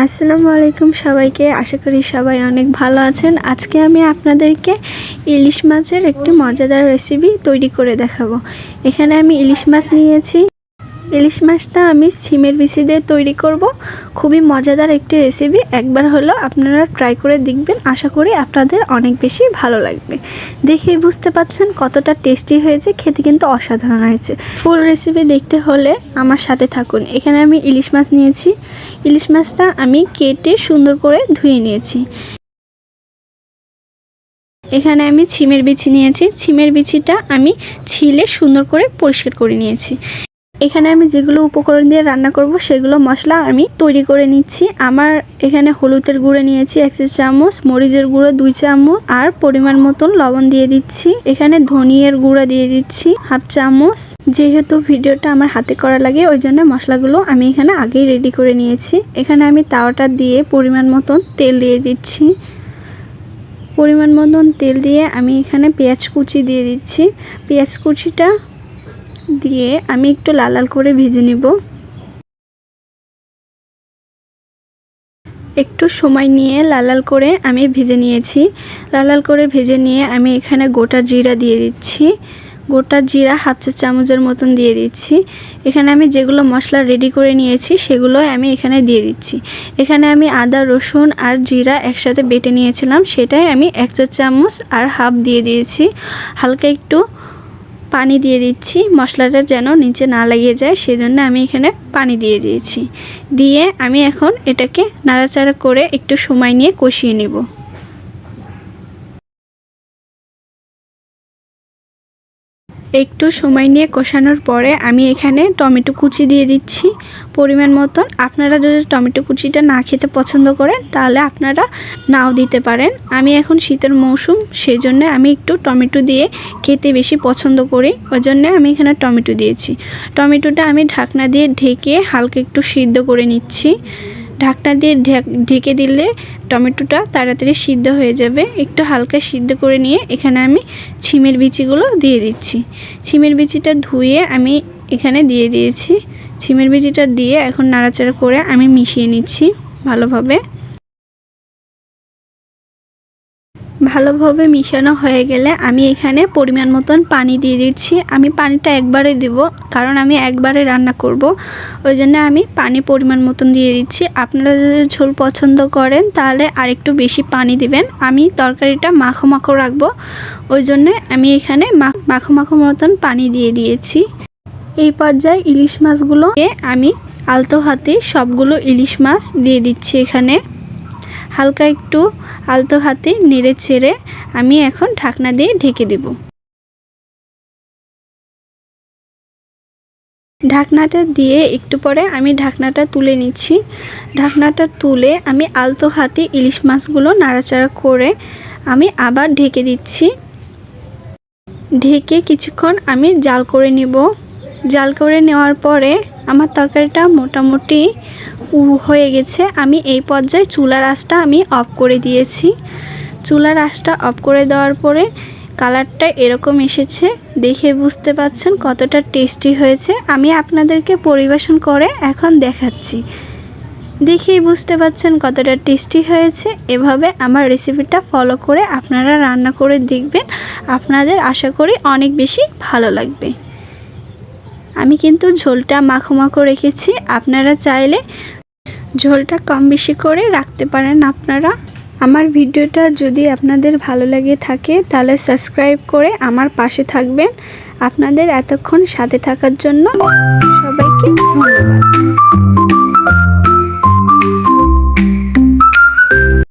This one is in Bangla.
আসসালামু আলাইকুম সবাইকে। আশা করি সবাই অনেক ভালো আছেন। আজকে আমি আপনাদেরকে ইলিশ মাছের একটি মজাদার রেসিপি তৈরি করে দেখাবো। এখানে আমি ইলিশ মাছ নিয়েছি। ইলিশ মাছটা আমি সিমের বিচি দিয়ে তৈরি করব। খুবই মজাদার একটি রেসিপি। একবার হলো আপনারা ট্রাই করে দেখবেন। আশা করি আপনাদের অনেক বেশি ভালো লাগবে। দেখেই বুঝতে পাচ্ছেন কতটা টেস্টি হয়েছে, খেতে কিন্তু অসাধারণ হয়েছে। ফুল রেসিপি দেখতে হলে আমার সাথে থাকুন। এখানে আমি ইলিশ মাছ নিয়েছি। ইলিশ মাছটা আমি কেটে সুন্দর করে ধুয়ে নিয়েছি। এখানে আমি সিমের বিচি নিয়েছি। সিমের বিচিটা আমি ছিলে সুন্দর করে পরিষ্কার করে নিয়েছি। এখানে আমি যেগুলো উপকরণ দিয়ে রান্না করব সেগুলো মশলা আমি তৈরি করে নিচ্ছি। আমার এখানে হলুদের গুঁড়ো নিয়েছি 1 চামচ, মরিচের গুঁড়ো 2 চামচ আর পরিমাণ মতন লবণ দিয়ে দিচ্ছি। এখানে ধনিয়ার গুঁড়া দিয়ে দিচ্ছি 1/2 চামচ। যেহেতু ভিডিওটা আমার হাতে করা লাগে ওই জন্য মশলাগুলো আমি এখানে আগেই রেডি করে নিয়েছি। এখানে আমি তাওয়াটা দিয়ে পরিমাণ মতন তেল দিয়ে দিচ্ছি। পরিমাণ মতন তেল দিয়ে আমি এখানে পেঁয়াজ কুচি দিয়ে দিচ্ছি। পেঁয়াজ কুচিটা দিয়ে আমি একটু লাল লাল করে ভেজে নিব। একটু সময় নিয়ে লাল লাল করে আমি ভেজে নিয়েছি। লাল লাল করে ভেজে নিয়ে আমি এখানে গোটা জিরা দিয়ে দিচ্ছি। গোটা জিরা 1/2 চামচের মতন দিয়ে দিচ্ছি। এখানে আমি যেগুলো মশলা রেডি করে নিয়েছি সেগুলো আমি এখানে দিয়ে দিচ্ছি। এখানে আমি আদা, রসুন আর জিরা একসাথে বেটে নিয়েছিলাম, সেটাই আমি 1 চামচ আর হাফ দিয়ে দিয়েছি। হালকা একটু পানি দিয়ে দিচ্ছি, মশলাটা যেন নিচে না লেগে যায় সেজন্য আমি এখানে পানি দিয়ে দিয়েছি। দিয়ে আমি এখন এটাকে নাড়াচাড়া করে একটু সময় নিয়ে কষিয়ে নেব। একটু সময় নিয়ে কষানোর পরে আমি এখানে টমেটো কুচি দিয়ে দিচ্ছি পরিমাণ মতন। আপনারা যদি টমেটো কুচিটা না খেতে পছন্দ করেন তাহলে আপনারা নাও দিতে পারেন। আমি এখন শীতের মৌসুম সেই জন্য আমি একটু টমেটো দিয়ে খেতে বেশি পছন্দ করি, ওই জন্য আমি এখানে টমেটো দিয়েছি। টমেটোটা আমি ঢাকনা দিয়ে ঢেকে হালকা একটু সিদ্ধ করে নিচ্ছি। ঢাকনা দিয়ে ঢেকে দিলে টমেটোটা তাড়াতাড়ি সিদ্ধ হয়ে যাবে। একটু হালকা সিদ্ধ করে নিয়ে এখানে আমি সিমের বিচিগুলো দিয়ে দিচ্ছি। সিমের বিচিটা ধুয়ে আমি এখানে দিয়ে দিয়েছি। সিমের বিচিটা দিয়ে এখন নাড়াচাড়া করে আমি মিশিয়ে নিচ্ছি ভালোভাবে। ভালোভাবে মিশানো হয়ে গেলে আমি এখানে পরিমাণ মতন পানি দিয়ে দিচ্ছি। আমি পানিটা একবারে দেব, কারণ আমি একবারে রান্না করব, ওই জন্য আমি পানি পরিমাণ মতন দিয়ে দিচ্ছি। আপনারা যদি ঝোল পছন্দ করেন তাহলে আরেকটু বেশি পানি দিবেন। আমি তরকারিটা মাখো মাখো রাখবো, ওই জন্য আমি এখানে মাখো মাখো মতন পানি দিয়ে দিয়েছি। এই পর্যায়ে ইলিশ মাছগুলোকে আমি আলতো হাতে সবগুলো ইলিশ মাছ দিয়ে দিচ্ছি। এখানে হালকা একটু আলতো হাতে নেড়ে ছেড়ে আমি এখন ঢাকনা দিয়ে ঢেকে দেব। ঢাকনাটা দিয়ে একটু পরে আমি ঢাকনাটা তুলে নিচ্ছি। ঢাকনাটা তুলে আমি আলতো হাতে ইলিশ মাছগুলো নাড়াচাড়া করে আমি আবার ঢেকে দিচ্ছি। ঢেকে কিছুক্ষণ আমি জাল করে নিব। জাল করে নেওয়ার পরে আমার তরকারিটা মোটামুটি হয়ে গেছে। আমি এই পর্যায়ে চুলার আঁচটা আমি অফ করে দিয়েছি। চুলার আঁচটা অফ করে দেওয়ার পরে কালারটা এরকম এসেছে, দেখে বুঝতে পাচ্ছেন কতটা টেস্টি হয়েছে। আমি আপনাদেরকে পরিবেশন করে এখন দেখাচ্ছি, দেখেই বুঝতে পাচ্ছেন কতটা টেস্টি হয়েছে। এভাবে আমার রেসিপিটা ফলো করে আপনারা রান্না করে দেখবেন, আপনাদের আশা করি অনেক বেশি ভালো লাগবে। আমি কিন্তু ঝোলটা মাখো মাখো রেখেছি, আপনারা চাইলে ঝোলটা কম বেশি করে রাখতে পারেন। আপনারা আমার ভিডিওটা যদি আপনাদের ভালো লাগে থাকে তাহলে সাবস্ক্রাইব করে আমার পাশে থাকবেন। আপনাদের এতক্ষণ সাথে থাকার জন্য সবাইকে ধন্যবাদ।